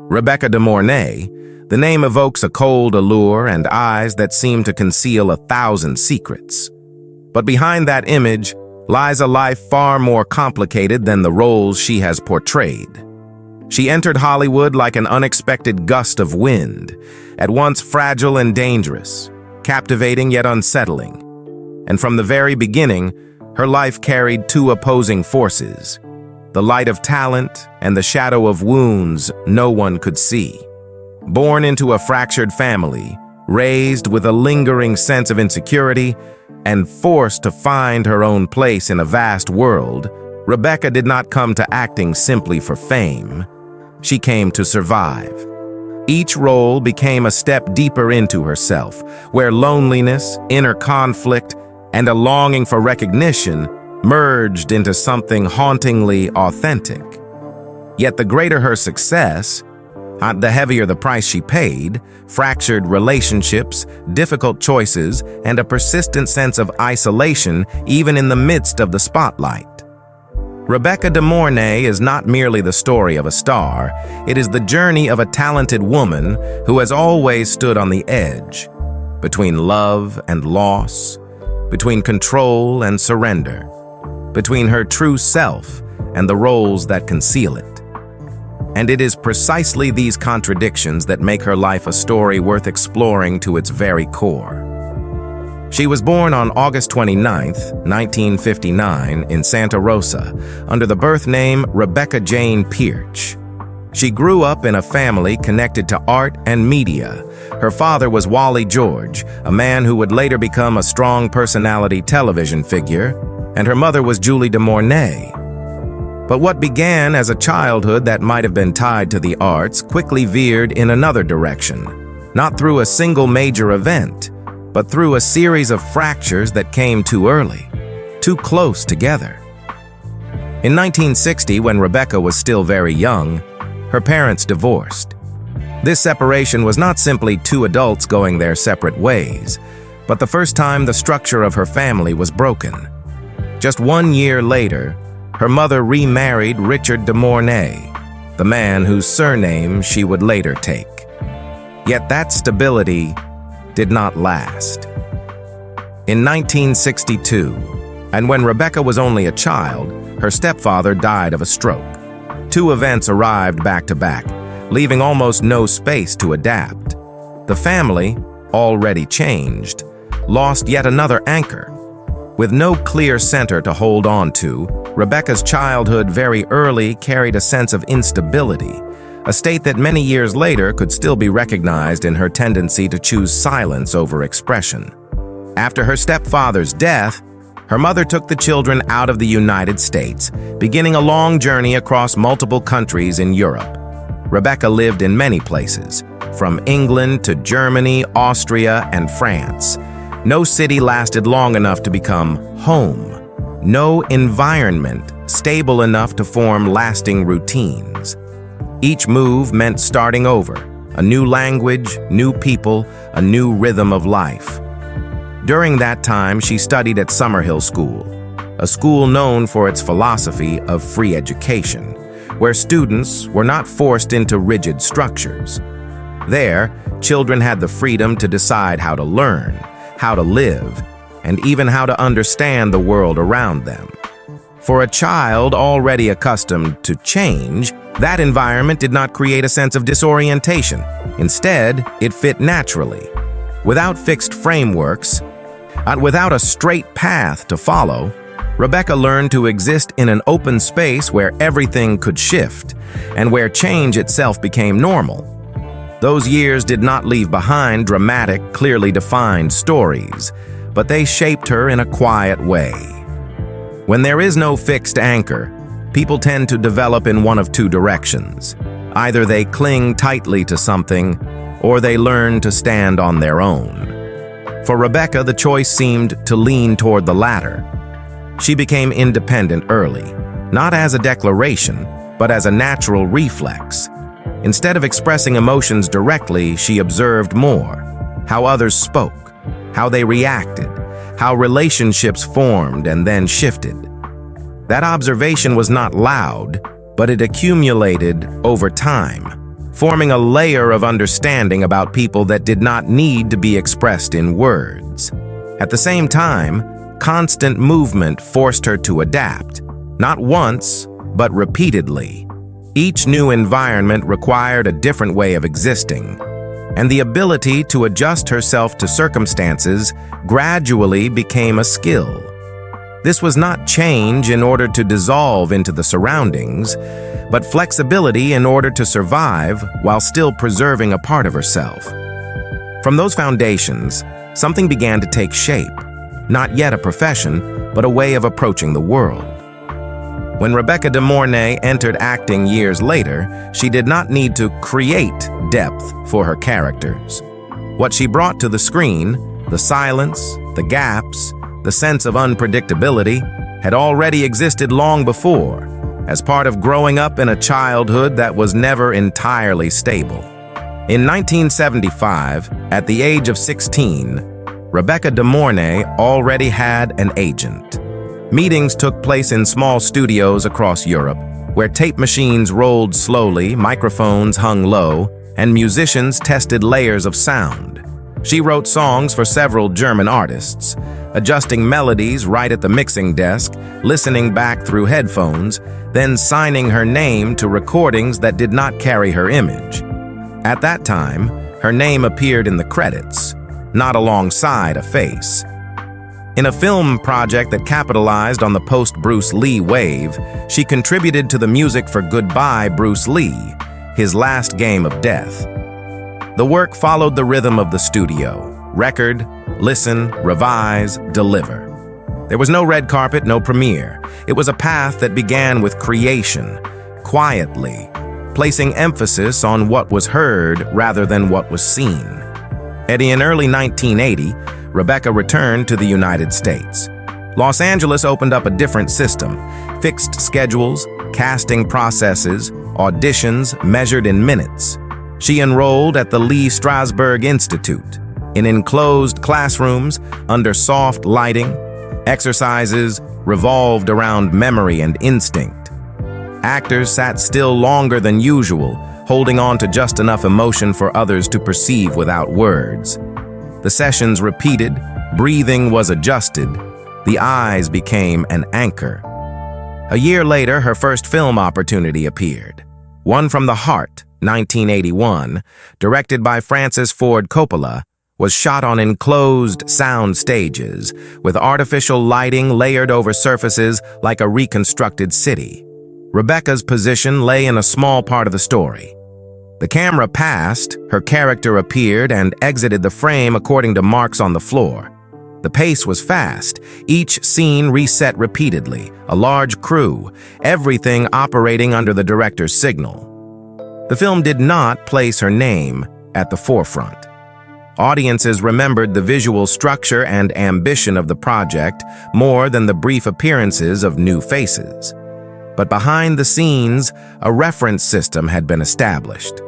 Rebecca de Mornay, the name evokes a cold allure and eyes that seem to conceal 1,000 secrets. But behind that image lies a life far more complicated than the roles she has portrayed. She entered Hollywood like an unexpected gust of wind, at once fragile and dangerous, captivating yet unsettling. And from the very beginning, her life carried two opposing forces: the light of talent and the shadow of wounds no one could see. Born into a fractured family, raised with a lingering sense of insecurity, and forced to find her own place in a vast world, Rebecca did not come to acting simply for fame. She came to survive. Each role became a step deeper into herself, where loneliness, inner conflict, and a longing for recognition merged into something hauntingly authentic. Yet the greater her success, the heavier the price she paid: fractured relationships, difficult choices, and a persistent sense of isolation even in the midst of the spotlight. Rebecca de Mornay is not merely the story of a star, it is the journey of a talented woman who has always stood on the edge, between love and loss, between control and surrender, between her true self and the roles that conceal it. And it is precisely these contradictions that make her life a story worth exploring to its very core. She was born on August 29, 1959, in Santa Rosa, under the birth name Rebecca Jane Pierce. She grew up in a family connected to art and media. Her father was Wally George, a man who would later become a strong personality television figure, and her mother was Julie de Mornay. But what began as a childhood that might have been tied to the arts quickly veered in another direction, not through a single major event, but through a series of fractures that came too early, too close together. In 1960, when Rebecca was still very young, her parents divorced. This separation was not simply two adults going their separate ways, but the first time the structure of her family was broken. Just 1 year later, her mother remarried Richard de Mornay, the man whose surname she would later take. Yet that stability did not last. In 1962, and when Rebecca was only a child, her stepfather died of a stroke. Two events arrived back to back, leaving almost no space to adapt. The family, already changed, lost yet another anchor. With no clear center to hold on to, Rebecca's childhood very early carried a sense of instability, a state that many years later could still be recognized in her tendency to choose silence over expression. After her stepfather's death, her mother took the children out of the United States, beginning a long journey across multiple countries in Europe. Rebecca lived in many places, from England to Germany, Austria, and France. No city lasted long enough to become home. No environment stable enough to form lasting routines. Each move meant starting over, a new language, new people, a new rhythm of life. During that time, she studied at Summerhill School, a school known for its philosophy of free education, where students were not forced into rigid structures. There, children had the freedom to decide how to learn, how to live, and even how to understand the world around them. For a child already accustomed to change, that environment did not create a sense of disorientation. Instead, it fit naturally. Without fixed frameworks, without a straight path to follow, Rebecca learned to exist in an open space where everything could shift, and where change itself became normal. Those years did not leave behind dramatic, clearly defined stories, but they shaped her in a quiet way. When there is no fixed anchor, people tend to develop in one of two directions. Either they cling tightly to something, or they learn to stand on their own. For Rebecca, the choice seemed to lean toward the latter. She became independent early, not as a declaration, but as a natural reflex. Instead of expressing emotions directly, she observed more: how others spoke, how they reacted, how relationships formed and then shifted. That observation was not loud, but it accumulated over time, forming a layer of understanding about people that did not need to be expressed in words. At the same time, constant movement forced her to adapt, not once, but repeatedly. Each new environment required a different way of existing, and the ability to adjust herself to circumstances gradually became a skill. This was not change in order to dissolve into the surroundings, but flexibility in order to survive while still preserving a part of herself. From those foundations, something began to take shape, not yet a profession, but a way of approaching the world. When Rebecca De Mornay entered acting years later, she did not need to create depth for her characters. What she brought to the screen, the silence, the gaps, the sense of unpredictability, had already existed long before, as part of growing up in a childhood that was never entirely stable. In 1975, at the age of 16, Rebecca De Mornay already had an agent. Meetings took place in small studios across Europe, where tape machines rolled slowly, microphones hung low, and musicians tested layers of sound. She wrote songs for several German artists, adjusting melodies right at the mixing desk, listening back through headphones, then signing her name to recordings that did not carry her image. At that time, her name appeared in the credits, not alongside a face. In a film project that capitalized on the post-Bruce Lee wave, she contributed to the music for Goodbye, Bruce Lee, His Last Game of Death. The work followed the rhythm of the studio: record, listen, revise, deliver. There was no red carpet, no premiere. It was a path that began with creation, quietly, placing emphasis on what was heard rather than what was seen. In early 1980, Rebecca returned to the United States. Los Angeles opened up a different system: fixed schedules, casting processes, auditions measured in minutes. She enrolled at the Lee Strasberg Institute. In enclosed classrooms, under soft lighting, exercises revolved around memory and instinct. Actors sat still longer than usual, holding on to just enough emotion for others to perceive without words. The sessions repeated, breathing was adjusted, the eyes became an anchor. A year later, her first film opportunity appeared. One from the Heart, 1981, directed by Francis Ford Coppola, was shot on enclosed sound stages, with artificial lighting layered over surfaces like a reconstructed city. Rebecca's position lay in a small part of the story. The camera passed, her character appeared and exited the frame according to marks on the floor. The pace was fast, each scene reset repeatedly, a large crew, everything operating under the director's signal. The film did not place her name at the forefront. Audiences remembered the visual structure and ambition of the project more than the brief appearances of new faces. But behind the scenes, a reference system had been established.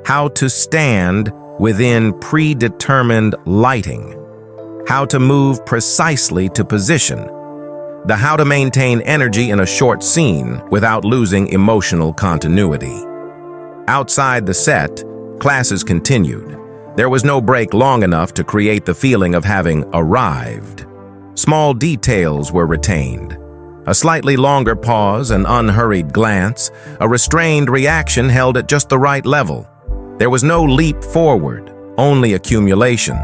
How to stand within predetermined lighting. How to move precisely to position. The how to maintain energy in a short scene without losing emotional continuity. Outside the set, classes continued. There was no break long enough to create the feeling of having arrived. Small details were retained. A slightly longer pause, an unhurried glance, a restrained reaction held at just the right level. There was no leap forward, only accumulation.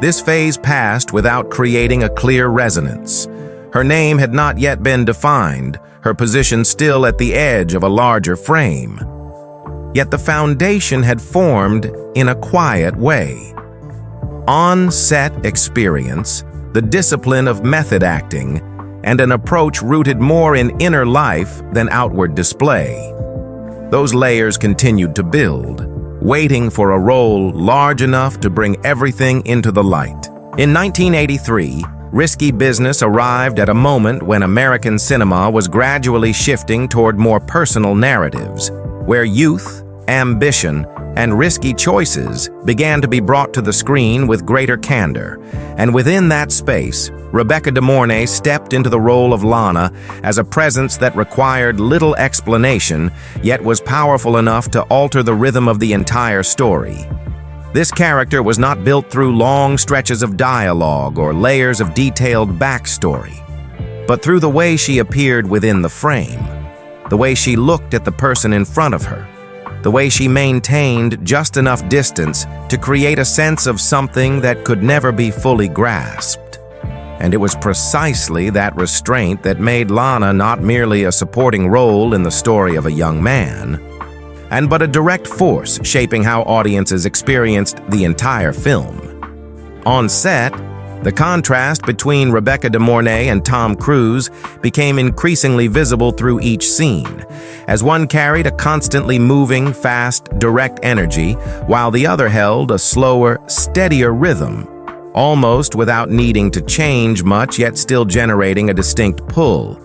This phase passed without creating a clear resonance. Her name had not yet been defined, her position still at the edge of a larger frame. Yet the foundation had formed in a quiet way. On-set experience, the discipline of method acting, and an approach rooted more in inner life than outward display. Those layers continued to build, waiting for a role large enough to bring everything into the light. In 1983, Risky Business arrived at a moment when American cinema was gradually shifting toward more personal narratives, where youth, ambition, and risky choices began to be brought to the screen with greater candor, and within that space, Rebecca De Mornay stepped into the role of Lana as a presence that required little explanation, yet was powerful enough to alter the rhythm of the entire story. This character was not built through long stretches of dialogue or layers of detailed backstory, but through the way she appeared within the frame, the way she looked at the person in front of her, the way she maintained just enough distance to create a sense of something that could never be fully grasped. And it was precisely that restraint that made Lana not merely a supporting role in the story of a young man, but a direct force shaping how audiences experienced the entire film. On set, the contrast between Rebecca De Mornay and Tom Cruise became increasingly visible through each scene, as one carried a constantly moving, fast, direct energy, while the other held a slower, steadier rhythm, almost without needing to change much, yet still generating a distinct pull.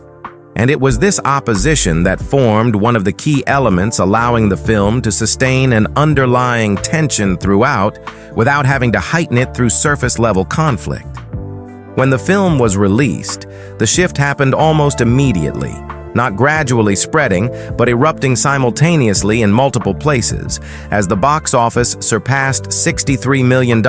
And it was this opposition that formed one of the key elements allowing the film to sustain an underlying tension throughout without having to heighten it through surface-level conflict. When the film was released, the shift happened almost immediately, not gradually spreading, but erupting simultaneously in multiple places. As the box office surpassed $63 million,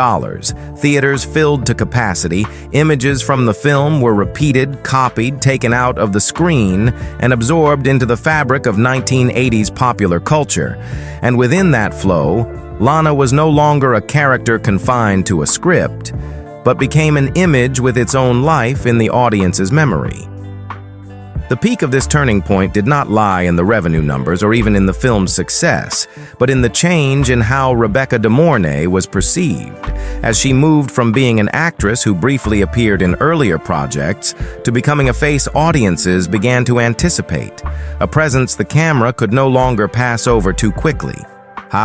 theaters filled to capacity, images from the film were repeated, copied, taken out of the screen, and absorbed into the fabric of 1980s popular culture. And within that flow, Lana was no longer a character confined to a script, but became an image with its own life in the audience's memory. The peak of this turning point did not lie in the revenue numbers or even in the film's success, but in the change in how Rebecca De Mornay was perceived, as she moved from being an actress who briefly appeared in earlier projects to becoming a face audiences began to anticipate, a presence the camera could no longer pass over too quickly.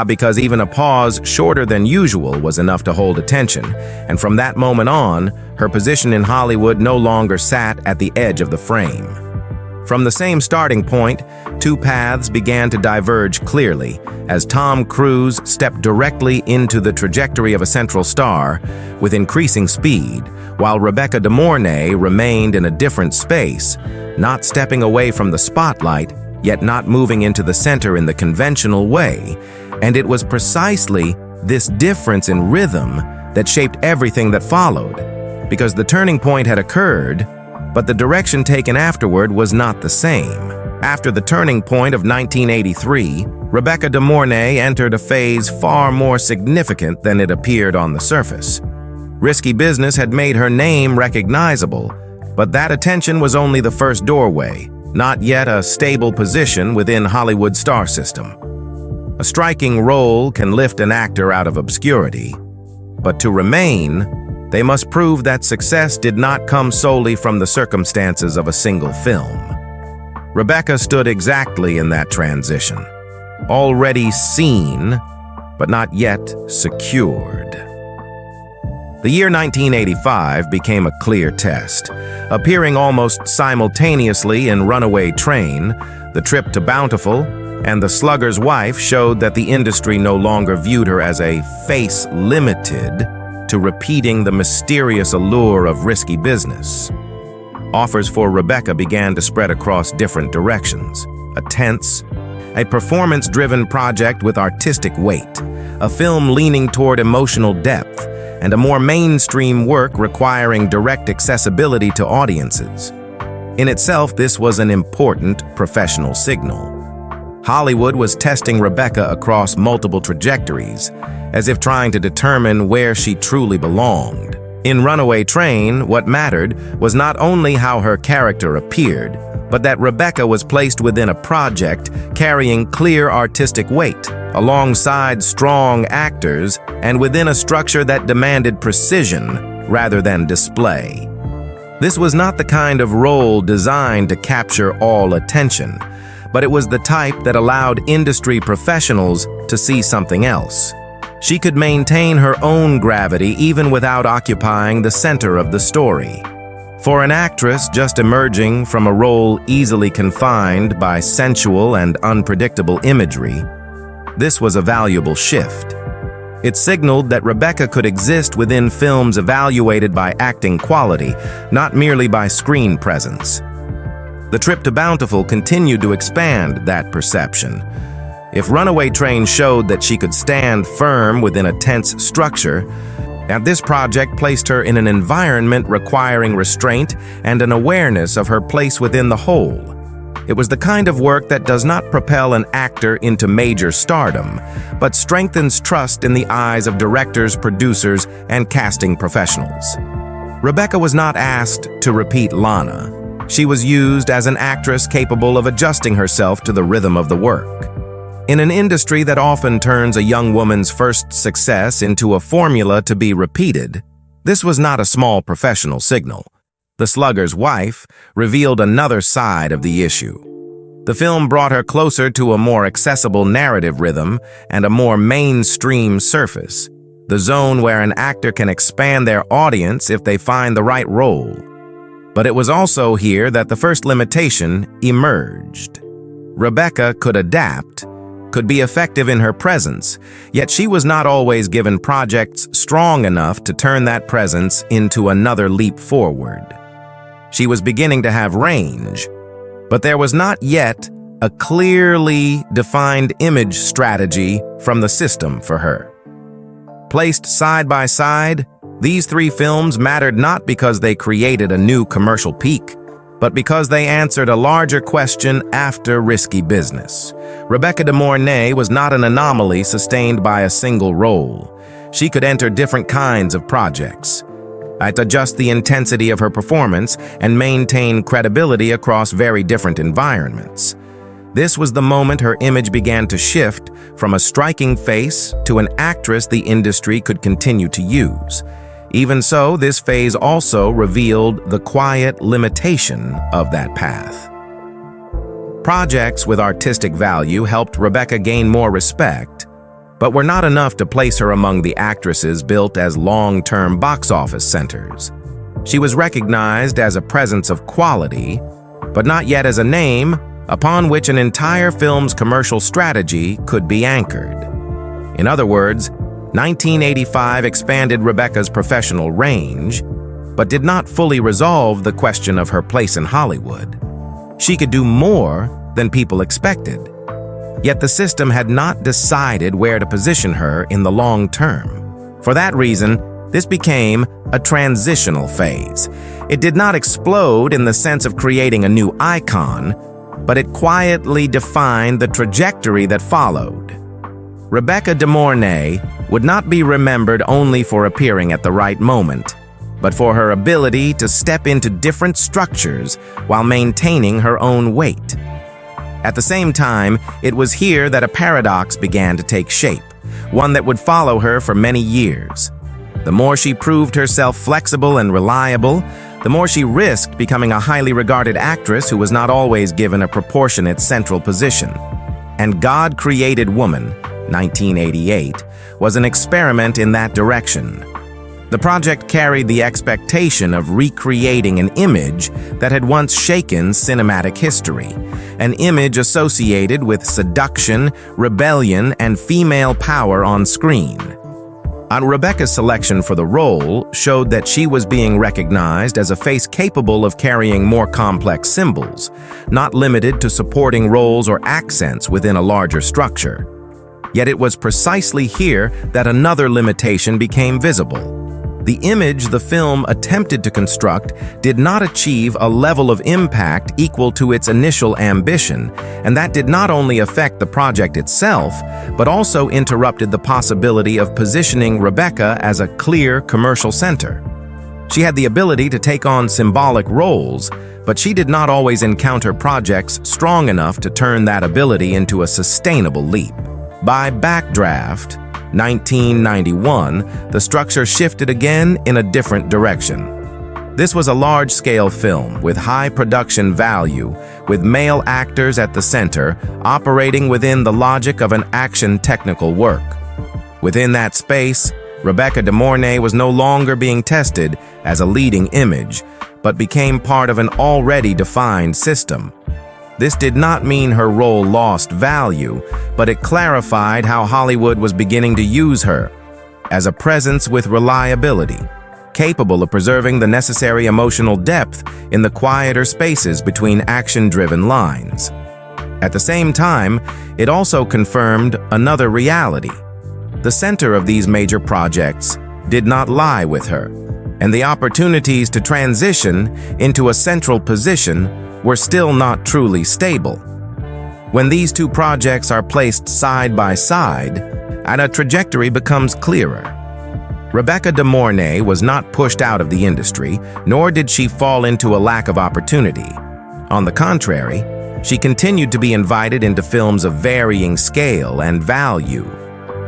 Because even a pause shorter than usual was enough to hold attention, and from that moment on, her position in Hollywood no longer sat at the edge of the frame. From the same starting point, two paths began to diverge clearly as Tom Cruise stepped directly into the trajectory of a central star with increasing speed, while Rebecca De Mornay remained in a different space, not stepping away from the spotlight, yet not moving into the center in the conventional way. And it was precisely this difference in rhythm that shaped everything that followed, because the turning point had occurred, but the direction taken afterward was not the same. After the turning point of 1983, Rebecca De Mornay entered a phase far more significant than it appeared on the surface. Risky Business had made her name recognizable, but that attention was only the first doorway, not yet a stable position within Hollywood's star system. A striking role can lift an actor out of obscurity, but to remain, they must prove that success did not come solely from the circumstances of a single film. Rebecca stood exactly in that transition, already seen, but not yet secured. The year 1985 became a clear test. Appearing almost simultaneously in Runaway Train, The Trip to Bountiful, and The Slugger's Wife showed that the industry no longer viewed her as a face limited to repeating the mysterious allure of Risky Business. Offers for Rebecca began to spread across different directions. A tense, a performance-driven project with artistic weight, a film leaning toward emotional depth, and a more mainstream work requiring direct accessibility to audiences. In itself, this was an important professional signal. Hollywood was testing Rebecca across multiple trajectories, as if trying to determine where she truly belonged. In Runaway Train, what mattered was not only how her character appeared, but that Rebecca was placed within a project carrying clear artistic weight, alongside strong actors, and within a structure that demanded precision rather than display. This was not the kind of role designed to capture all attention, but it was the type that allowed industry professionals to see something else. She could maintain her own gravity even without occupying the center of the story. For an actress just emerging from a role easily confined by sensual and unpredictable imagery, This was a valuable shift. It signaled that Rebecca could exist within films evaluated by acting quality, not merely by screen presence. The trip to Bountiful continued to expand that perception. If Runaway Train showed that she could stand firm within a tense structure, now this project placed her in an environment requiring restraint and an awareness of her place within the whole. It was the kind of work that does not propel an actor into major stardom, but strengthens trust in the eyes of directors, producers, and casting professionals. Rebecca was not asked to repeat Lana. She was used as an actress capable of adjusting herself to the rhythm of the work. In an industry that often turns a young woman's first success into a formula to be repeated, this was not a small professional signal. The Slugger's Wife revealed another side of the issue. The film brought her closer to a more accessible narrative rhythm and a more mainstream surface, the zone where an actor can expand their audience if they find the right role. But it was also here that the first limitation emerged. Rebecca could adapt, could be effective in her presence, yet she was not always given projects strong enough to turn that presence into another leap forward. She was beginning to have range, but there was not yet a clearly defined image strategy from the system for her. Placed side by side, these three films mattered not because they created a new commercial peak, but because they answered a larger question after Risky Business. Rebecca De Mornay was not an anomaly sustained by a single role. She could enter different kinds of projects, adjust the intensity of her performance, and maintain credibility across very different environments. This was the moment her image began to shift from a striking face to an actress the industry could continue to use. Even so, this phase also revealed the quiet limitation of that path. Projects with artistic value helped Rebecca gain more respect, but were not enough to place her among the actresses built as long-term box office centers. She was recognized as a presence of quality, but not yet as a name upon which an entire film's commercial strategy could be anchored. In other words, 1985 expanded Rebecca's professional range, but did not fully resolve the question of her place in Hollywood. She could do more than people expected, yet the system had not decided where to position her in the long term. For that reason, this became a transitional phase. It did not explode in the sense of creating a new icon, but it quietly defined the trajectory that followed. Rebecca De Mornay would not be remembered only for appearing at the right moment, but for her ability to step into different structures while maintaining her own weight. At the same time, it was here that a paradox began to take shape, one that would follow her for many years. The more she proved herself flexible and reliable, the more she risked becoming a highly regarded actress who was not always given a proportionate central position. And God Created Woman, 1988, was an experiment in that direction. The project carried the expectation of recreating an image that had once shaken cinematic history, an image associated with seduction, rebellion, and female power on screen. Rebecca's selection for the role showed that she was being recognized as a face capable of carrying more complex symbols, not limited to supporting roles or accents within a larger structure. Yet it was precisely here that another limitation became visible. The image the film attempted to construct did not achieve a level of impact equal to its initial ambition, and that did not only affect the project itself, but also interrupted the possibility of positioning Rebecca as a clear commercial center. She had the ability to take on symbolic roles, but she did not always encounter projects strong enough to turn that ability into a sustainable leap. By Backdraft, 1991, the structure shifted again in a different direction. This was a large-scale film with high production value, with male actors at the center, operating within the logic of an action technical work. Within that space, Rebecca De Mornay was no longer being tested as a leading image, but became part of an already defined system. This did not mean her role lost value, but it clarified how Hollywood was beginning to use her as a presence with reliability, capable of preserving the necessary emotional depth in the quieter spaces between action-driven lines. At the same time, it also confirmed another reality. The center of these major projects did not lie with her, and the opportunities to transition into a central position were still not truly stable. When these two projects are placed side by side, and a trajectory becomes clearer. Rebecca De Mornay was not pushed out of the industry, nor did she fall into a lack of opportunity. On the contrary, she continued to be invited into films of varying scale and value.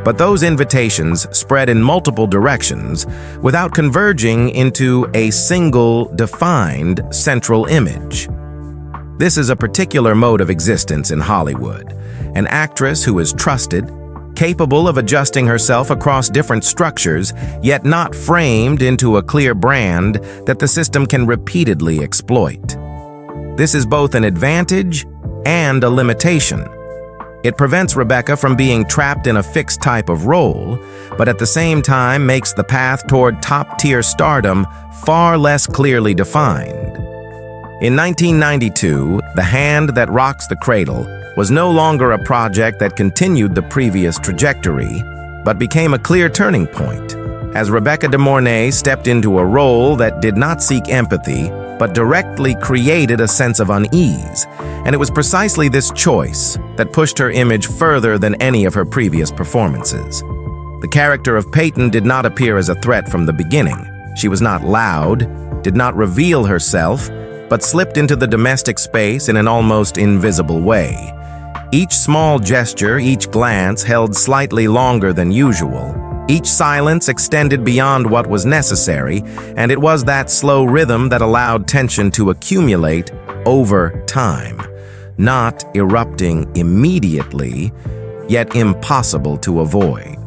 But those invitations spread in multiple directions without converging into a single, defined, central image. This is a particular mode of existence in Hollywood, an actress who is trusted, capable of adjusting herself across different structures, yet not framed into a clear brand that the system can repeatedly exploit. This is both an advantage and a limitation. It prevents Rebecca from being trapped in a fixed type of role, but at the same time makes the path toward top-tier stardom far less clearly defined. In 1992, The Hand That Rocks the Cradle was no longer a project that continued the previous trajectory, but became a clear turning point, as Rebecca De Mornay stepped into a role that did not seek empathy, but directly created a sense of unease, and it was precisely this choice that pushed her image further than any of her previous performances. The character of Peyton did not appear as a threat from the beginning. She was not loud, did not reveal herself, but slipped into the domestic space in an almost invisible way. Each small gesture, each glance held slightly longer than usual. Each silence extended beyond what was necessary, and it was that slow rhythm that allowed tension to accumulate over time, not erupting immediately, yet impossible to avoid.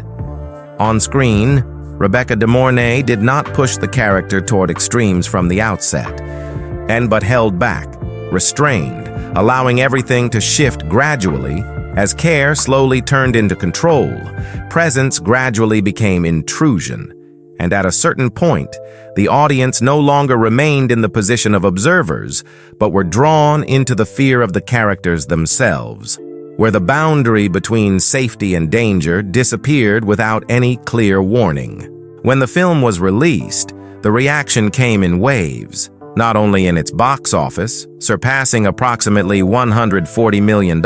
On screen, Rebecca De Mornay did not push the character toward extremes from the outset, but held back, restrained, allowing everything to shift gradually. As care slowly turned into control, presence gradually became intrusion, and at a certain point, the audience no longer remained in the position of observers, but were drawn into the fear of the characters themselves, where the boundary between safety and danger disappeared without any clear warning. When the film was released, the reaction came in waves, not only in its box office, surpassing approximately $140 million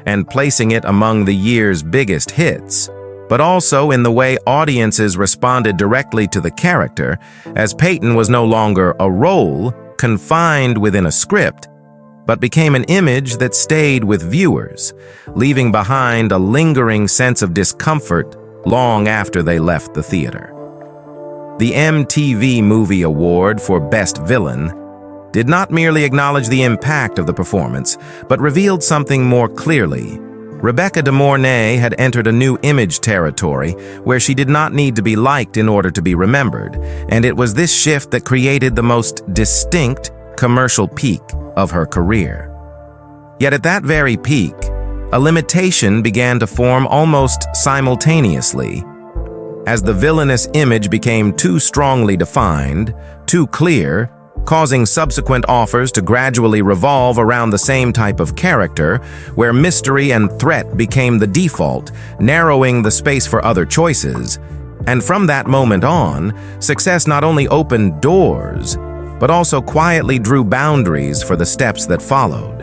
and placing it among the year's biggest hits, but also in the way audiences responded directly to the character, as Peyton was no longer a role confined within a script, but became an image that stayed with viewers, leaving behind a lingering sense of discomfort long after they left the theater. The MTV Movie Award for Best Villain did not merely acknowledge the impact of the performance, but revealed something more clearly. Rebecca De Mornay had entered a new image territory where she did not need to be liked in order to be remembered, and it was this shift that created the most distinct commercial peak of her career. Yet at that very peak, a limitation began to form almost simultaneously. As the villainous image became too strongly defined, too clear, causing subsequent offers to gradually revolve around the same type of character, where mystery and threat became the default, narrowing the space for other choices. And from that moment on, success not only opened doors, but also quietly drew boundaries for the steps that followed.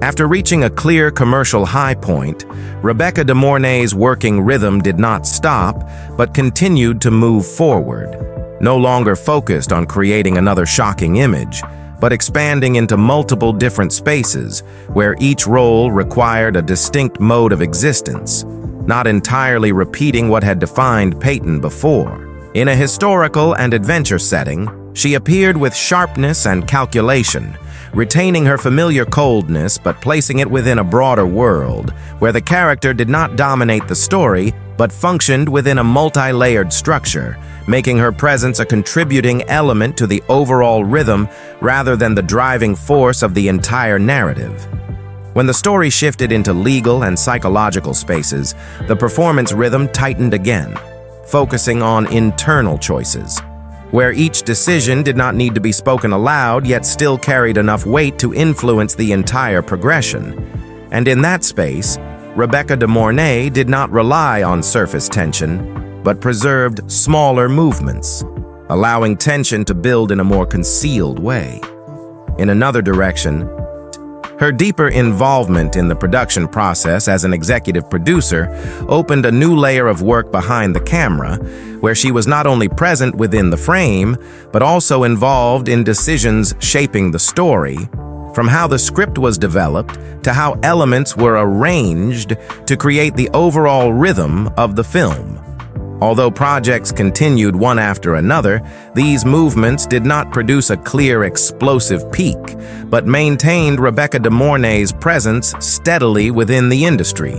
After reaching a clear commercial high point, Rebecca De Mornay's working rhythm did not stop, but continued to move forward, no longer focused on creating another shocking image, but expanding into multiple different spaces where each role required a distinct mode of existence, not entirely repeating what had defined Peyton before. In a historical and adventure setting, she appeared with sharpness and calculation, retaining her familiar coldness but placing it within a broader world, where the character did not dominate the story, but functioned within a multi-layered structure, making her presence a contributing element to the overall rhythm rather than the driving force of the entire narrative. When the story shifted into legal and psychological spaces, the performance rhythm tightened again, focusing on internal choices, where each decision did not need to be spoken aloud yet still carried enough weight to influence the entire progression. And in that space, Rebecca De Mornay did not rely on surface tension, but preserved smaller movements, allowing tension to build in a more concealed way. In another direction, her deeper involvement in the production process as an executive producer opened a new layer of work behind the camera, where she was not only present within the frame, but also involved in decisions shaping the story, from how the script was developed to how elements were arranged to create the overall rhythm of the film. Although projects continued one after another, these movements did not produce a clear, explosive peak, but maintained Rebecca De Mornay's presence steadily within the industry.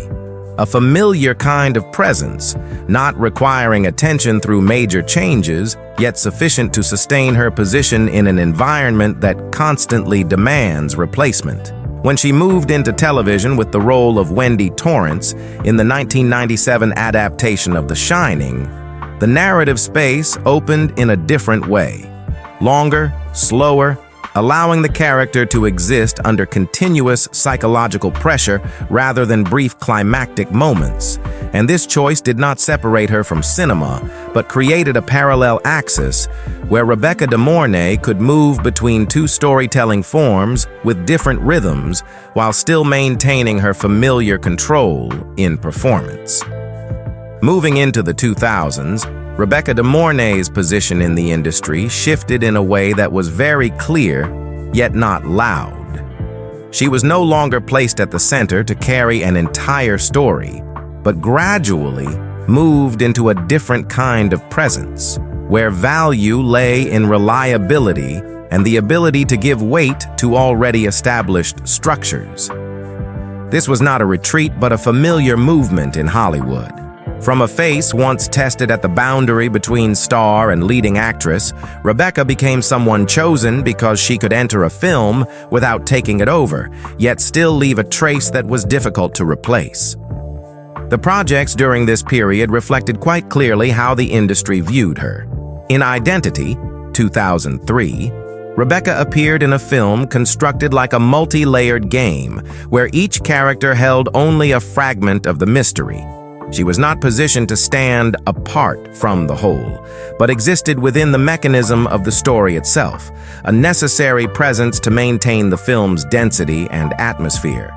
A familiar kind of presence, not requiring attention through major changes, yet sufficient to sustain her position in an environment that constantly demands replacement. When she moved into television with the role of Wendy Torrance in the 1997 adaptation of The Shining, the narrative space opened in a different way. Longer, slower, allowing the character to exist under continuous psychological pressure rather than brief climactic moments. And this choice did not separate her from cinema, but created a parallel axis where Rebecca De Mornay could move between two storytelling forms with different rhythms while still maintaining her familiar control in performance. Moving into the 2000s, Rebecca De Mornay's position in the industry shifted in a way that was very clear, yet not loud. She was no longer placed at the center to carry an entire story, but gradually moved into a different kind of presence, where value lay in reliability and the ability to give weight to already established structures. This was not a retreat, but a familiar movement in Hollywood. From a face once tested at the boundary between star and leading actress, Rebecca became someone chosen because she could enter a film without taking it over, yet still leave a trace that was difficult to replace. The projects during this period reflected quite clearly how the industry viewed her. In Identity, 2003, Rebecca appeared in a film constructed like a multi-layered game, where each character held only a fragment of the mystery. She was not positioned to stand apart from the whole, but existed within the mechanism of the story itself, a necessary presence to maintain the film's density and atmosphere.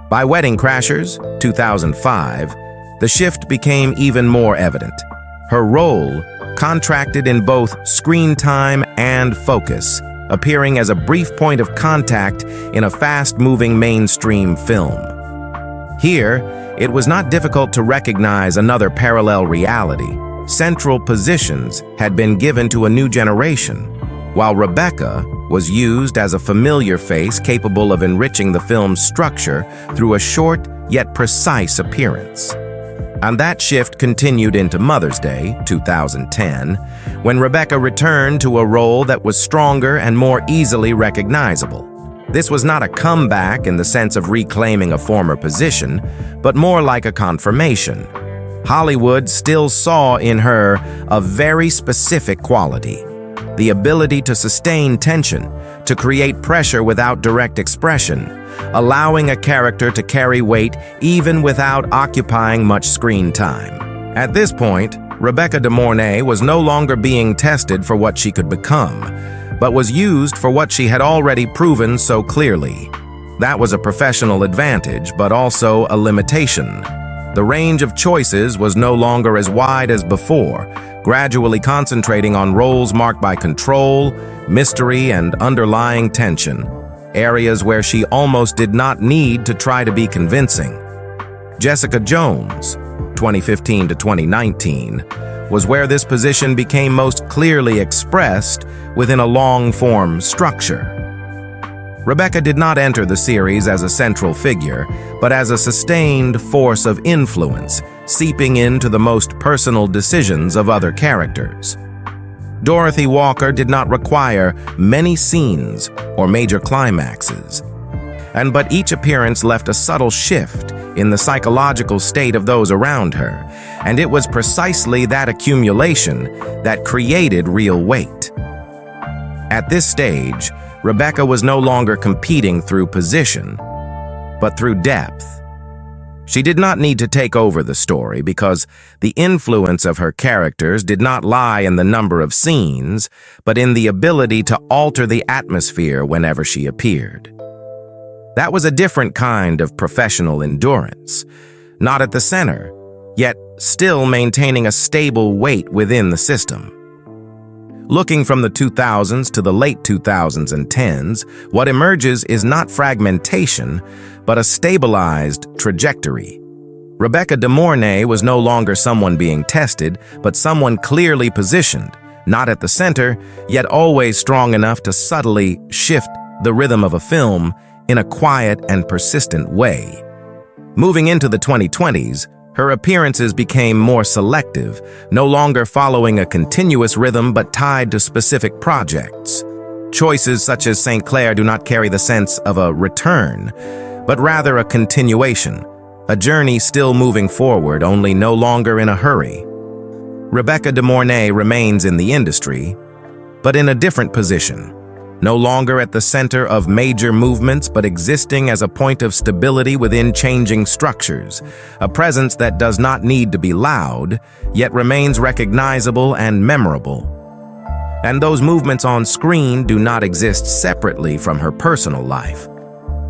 By Wedding Crashers, 2005, the shift became even more evident. Her role contracted in both screen time and focus, appearing as a brief point of contact in a fast-moving mainstream film. Here, it was not difficult to recognize another parallel reality. Central positions had been given to a new generation, while Rebecca was used as a familiar face capable of enriching the film's structure through a short yet precise appearance. And that shift continued into Mother's Day, 2010, when Rebecca returned to a role that was stronger and more easily recognizable. This was not a comeback in the sense of reclaiming a former position, but more like a confirmation. Hollywood still saw in her a very specific quality: the ability to sustain tension, to create pressure without direct expression, allowing a character to carry weight even without occupying much screen time. At this point, Rebecca De Mornay was no longer being tested for what she could become, but was used for what she had already proven so clearly. That was a professional advantage, but also a limitation. The range of choices was no longer as wide as before, gradually concentrating on roles marked by control, mystery, and underlying tension, areas where she almost did not need to try to be convincing. Jessica Jones, 2015 to 2019, was where this position became most clearly expressed within a long-form structure. Rebecca did not enter the series as a central figure, but as a sustained force of influence, seeping into the most personal decisions of other characters. Dorothy Walker did not require many scenes or major climaxes, but each appearance left a subtle shift in the psychological state of those around her, and it was precisely that accumulation that created real weight. At this stage, Rebecca was no longer competing through position, but through depth. She did not need to take over the story because the influence of her characters did not lie in the number of scenes, but in the ability to alter the atmosphere whenever she appeared. That was a different kind of professional endurance, not at the center, yet still maintaining a stable weight within the system. Looking from the 2000s to the late 2000s and 10s, what emerges is not fragmentation, but a stabilized trajectory. Rebecca De Mornay was no longer someone being tested, but someone clearly positioned, not at the center, yet always strong enough to subtly shift the rhythm of a film in a quiet and persistent way. Moving into the 2020s, her appearances became more selective, no longer following a continuous rhythm but tied to specific projects. Choices such as St. Clair do not carry the sense of a return, but rather a continuation, a journey still moving forward, only no longer in a hurry. Rebecca De Mornay remains in the industry, but in a different position, no longer at the center of major movements but existing as a point of stability within changing structures, a presence that does not need to be loud, yet remains recognizable and memorable. And those movements on screen do not exist separately from her personal life.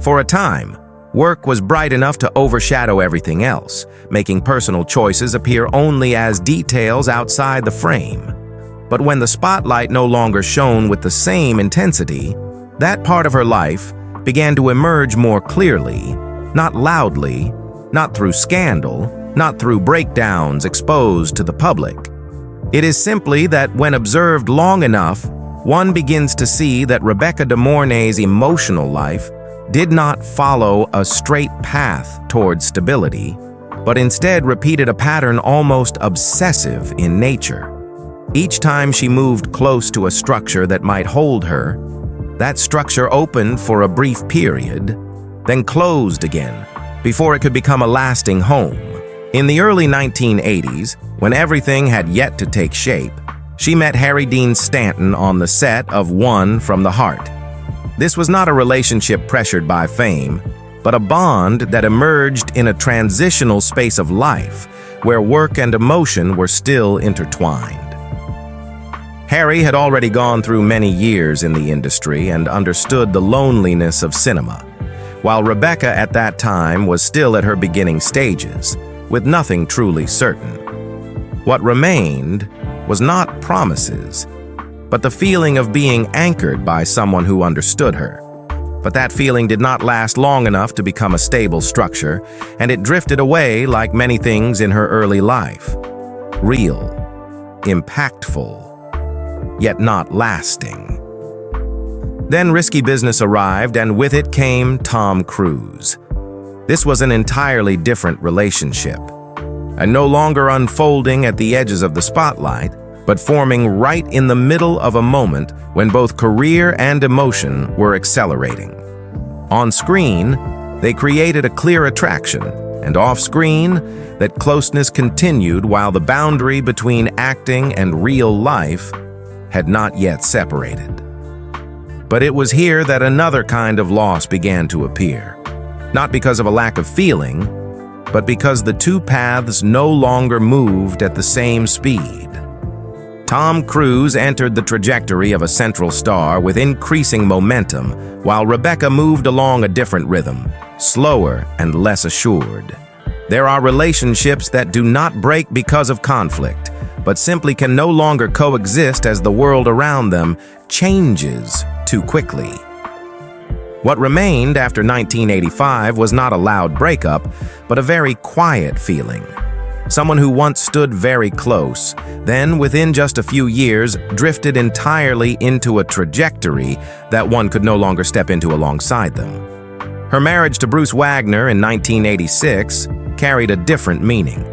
For a time, work was bright enough to overshadow everything else, making personal choices appear only as details outside the frame. But when the spotlight no longer shone with the same intensity, that part of her life began to emerge more clearly, not loudly, not through scandal, not through breakdowns exposed to the public. It is simply that when observed long enough, one begins to see that Rebecca De Mornay's emotional life did not follow a straight path towards stability, but instead repeated a pattern almost obsessive in nature. Each time she moved close to a structure that might hold her, that structure opened for a brief period, then closed again, before it could become a lasting home. In the early 1980s, when everything had yet to take shape, she met Harry Dean Stanton on the set of One from the Heart. This was not a relationship pressured by fame, but a bond that emerged in a transitional space of life, where work and emotion were still intertwined. Harry had already gone through many years in the industry and understood the loneliness of cinema, while Rebecca at that time was still at her beginning stages, with nothing truly certain. What remained was not promises, but the feeling of being anchored by someone who understood her. But that feeling did not last long enough to become a stable structure, and it drifted away like many things in her early life. Real, impactful, yet not lasting. Then risky business arrived, and with it came Tom Cruise. This was an entirely different relationship, and no longer unfolding at the edges of the spotlight, but forming right in the middle of a moment when both career and emotion were accelerating. On screen, they created a clear attraction, and off-screen, that closeness continued while the boundary between acting and real life had not yet separated. But it was here that another kind of loss began to appear, not because of a lack of feeling, but because the two paths no longer moved at the same speed. Tom Cruise entered the trajectory of a central star with increasing momentum, while Rebecca moved along a different rhythm, slower and less assured. There are relationships that do not break because of conflict, but simply can no longer coexist as the world around them changes too quickly. What remained after 1985 was not a loud breakup, but a very quiet feeling. Someone who once stood very close, then within just a few years drifted entirely into a trajectory that one could no longer step into alongside them. Her marriage to Bruce Wagner in 1986 carried a different meaning.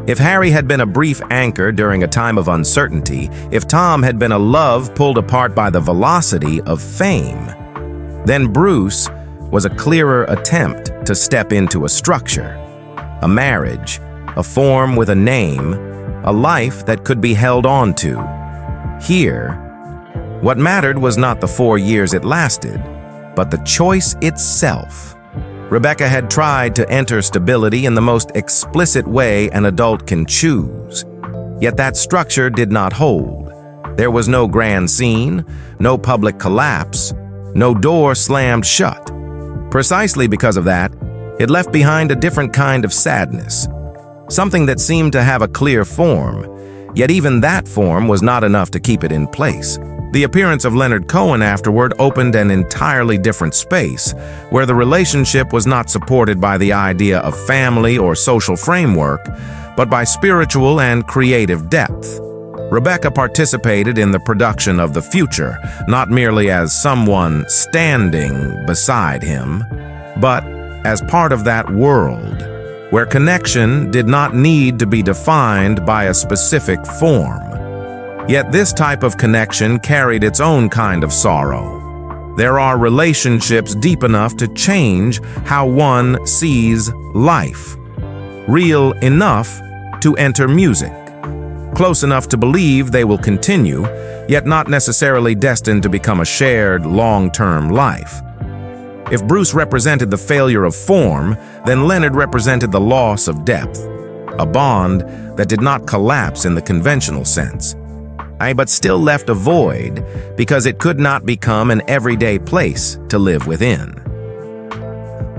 If Harry had been a brief anchor during a time of uncertainty, if Tom had been a love pulled apart by the velocity of fame, then Bruce was a clearer attempt to step into a structure, a marriage, a form with a name, a life that could be held on to. Here, what mattered was not the 4 years it lasted, but the choice itself. Rebecca had tried to enter stability in the most explicit way an adult can choose. Yet that structure did not hold. There was no grand scene, no public collapse, no door slammed shut. Precisely because of that, it left behind a different kind of sadness, something that seemed to have a clear form, yet even that form was not enough to keep it in place. The appearance of Leonard Cohen afterward opened an entirely different space, where the relationship was not supported by the idea of family or social framework, but by spiritual and creative depth. Rebecca participated in the production of the future, not merely as someone standing beside him, but as part of that world, where connection did not need to be defined by a specific form. Yet this type of connection carried its own kind of sorrow. There are relationships deep enough to change how one sees life, real enough to enter music, close enough to believe they will continue, yet not necessarily destined to become a shared, long-term life. If Bruce represented the failure of form, then Leonard represented the loss of depth, a bond that did not collapse in the conventional sense, but still left a void because it could not become an everyday place to live within.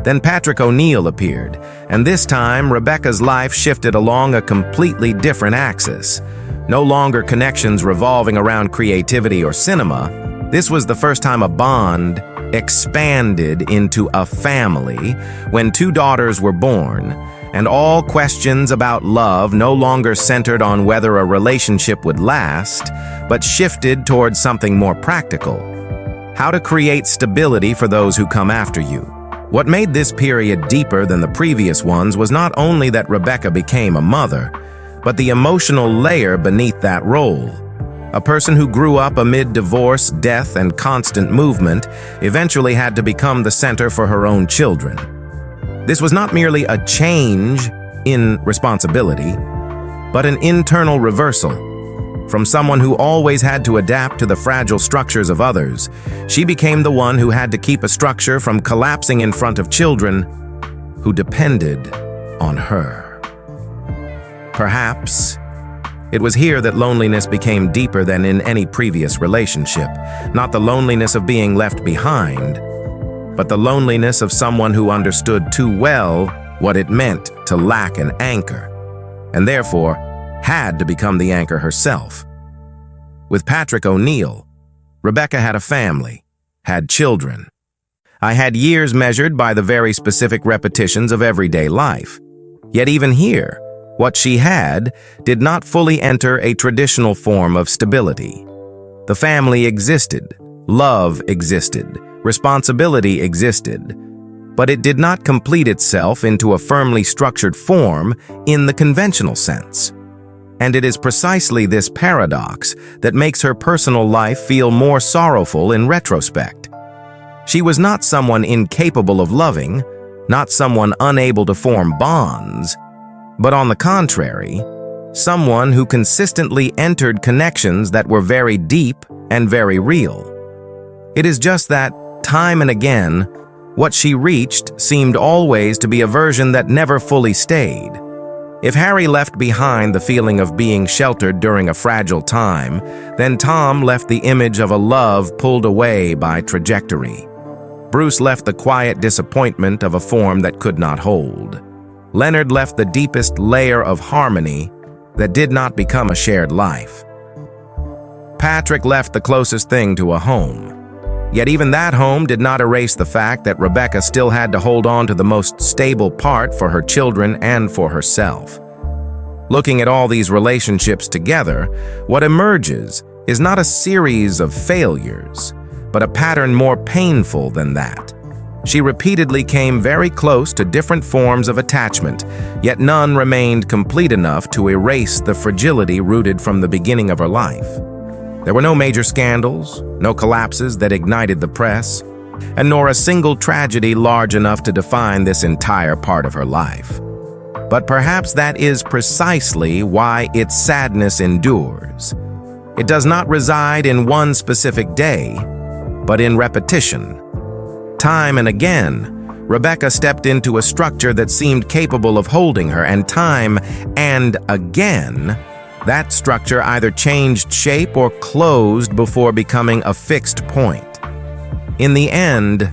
Then Patrick O'Neill appeared, and this time Rebecca's life shifted along a completely different axis. No longer connections revolving around creativity or cinema. This was the first time a bond expanded into a family when 2 daughters were born, and all questions about love no longer centered on whether a relationship would last, but shifted towards something more practical: how to create stability for those who come after you. What made this period deeper than the previous ones was not only that Rebecca became a mother, but the emotional layer beneath that role. A person who grew up amid divorce, death, and constant movement eventually had to become the center for her own children. This was not merely a change in responsibility, but an internal reversal. From someone who always had to adapt to the fragile structures of others, she became the one who had to keep a structure from collapsing in front of children who depended on her. Perhaps it was here that loneliness became deeper than in any previous relationship, not the loneliness of being left behind, but the loneliness of someone who understood too well what it meant to lack an anchor, and therefore had to become the anchor herself. With Patrick O'Neill, Rebecca had a family, had children. I had years measured by the very specific repetitions of everyday life. Yet even here, what she had did not fully enter a traditional form of stability. The family existed, love existed, responsibility existed, but it did not complete itself into a firmly structured form in the conventional sense. And it is precisely this paradox that makes her personal life feel more sorrowful in retrospect. She was not someone incapable of loving, not someone unable to form bonds, but on the contrary, someone who consistently entered connections that were very deep and very real. It is just that, time and again, what she reached seemed always to be a version that never fully stayed. If Harry left behind the feeling of being sheltered during a fragile time, then Tom left the image of a love pulled away by trajectory. Bruce left the quiet disappointment of a form that could not hold. Leonard left the deepest layer of harmony that did not become a shared life. Patrick left the closest thing to a home. Yet even that home did not erase the fact that Rebecca still had to hold on to the most stable part for her children and for herself. Looking at all these relationships together, what emerges is not a series of failures, but a pattern more painful than that. She repeatedly came very close to different forms of attachment, yet none remained complete enough to erase the fragility rooted from the beginning of her life. There were no major scandals, no collapses that ignited the press, and nor a single tragedy large enough to define this entire part of her life. But perhaps that is precisely why its sadness endures. It does not reside in one specific day, but in repetition. Time and again, Rebecca stepped into a structure that seemed capable of holding her, and time and again, that structure either changed shape or closed before becoming a fixed point. In the end,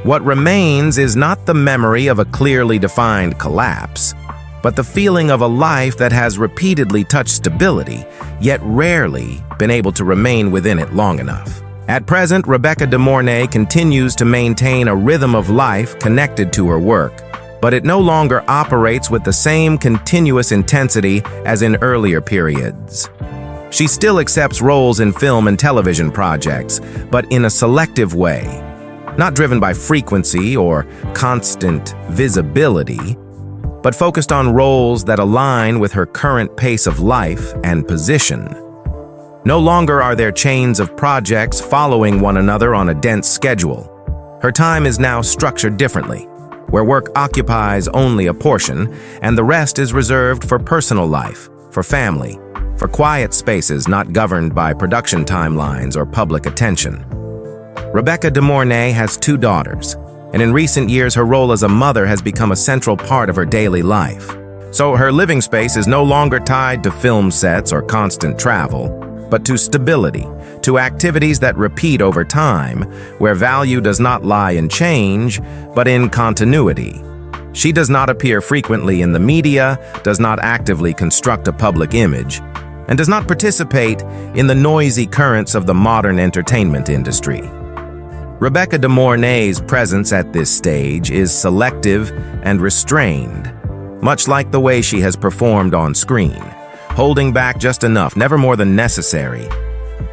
what remains is not the memory of a clearly defined collapse, but the feeling of a life that has repeatedly touched stability, yet rarely been able to remain within it long enough. At present, Rebecca De Mornay continues to maintain a rhythm of life connected to her work, but it no longer operates with the same continuous intensity as in earlier periods. She still accepts roles in film and television projects, but in a selective way, not driven by frequency or constant visibility, but focused on roles that align with her current pace of life and position. No longer are there chains of projects following one another on a dense schedule. Her time is now structured differently, where work occupies only a portion, and the rest is reserved for personal life, for family, for quiet spaces not governed by production timelines or public attention. Rebecca De Mornay has 2 daughters, and in recent years her role as a mother has become a central part of her daily life. So her living space is no longer tied to film sets or constant travel, but to stability, to activities that repeat over time, where value does not lie in change, but in continuity. She does not appear frequently in the media, does not actively construct a public image, and does not participate in the noisy currents of the modern entertainment industry. Rebecca De Mornay's presence at this stage is selective and restrained, much like the way she has performed on screen, holding back just enough, never more than necessary.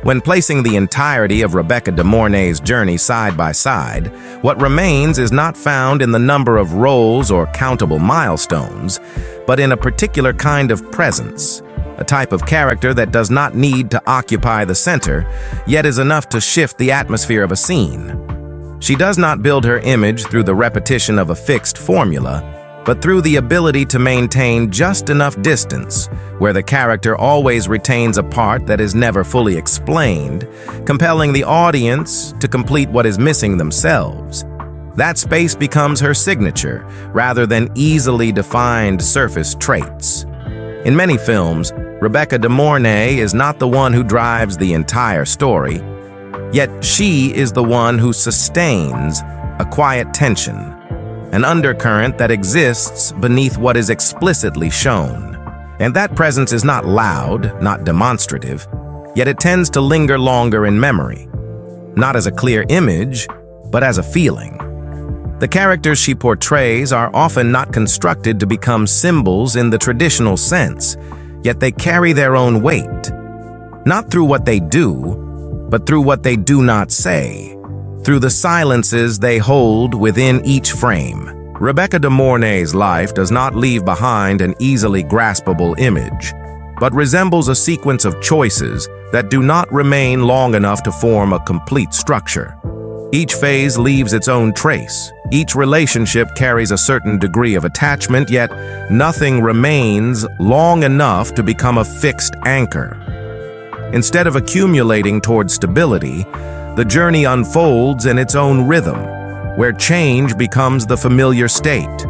When placing the entirety of Rebecca De Mornay's journey side by side, what remains is not found in the number of roles or countable milestones, but in a particular kind of presence, a type of character that does not need to occupy the center, yet is enough to shift the atmosphere of a scene. She does not build her image through the repetition of a fixed formula, but through the ability to maintain just enough distance where the character always retains a part that is never fully explained, compelling the audience to complete what is missing themselves. That space becomes her signature, rather than easily defined surface traits. In many films, Rebecca De Mornay is not the one who drives the entire story, yet she is the one who sustains a quiet tension, an undercurrent that exists beneath what is explicitly shown. And that presence is not loud, not demonstrative, yet it tends to linger longer in memory, not as a clear image, but as a feeling. The characters she portrays are often not constructed to become symbols in the traditional sense, yet they carry their own weight, not through what they do, but through what they do not say, through the silences they hold within each frame. Rebecca De Mornay's life does not leave behind an easily graspable image, but resembles a sequence of choices that do not remain long enough to form a complete structure. Each phase leaves its own trace. Each relationship carries a certain degree of attachment, yet nothing remains long enough to become a fixed anchor. Instead of accumulating toward stability, the journey unfolds in its own rhythm, where change becomes the familiar state.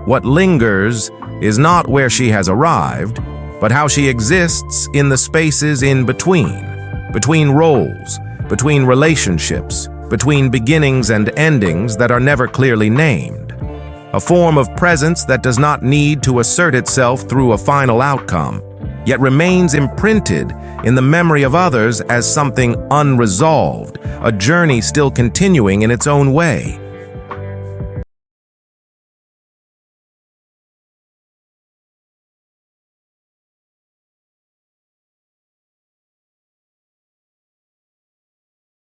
What lingers is not where she has arrived, but how she exists in the spaces in between roles, between relationships, between beginnings and endings that are never clearly named. A form of presence that does not need to assert itself through a final outcome, yet remains imprinted in the memory of others as something unresolved, a journey still continuing in its own way.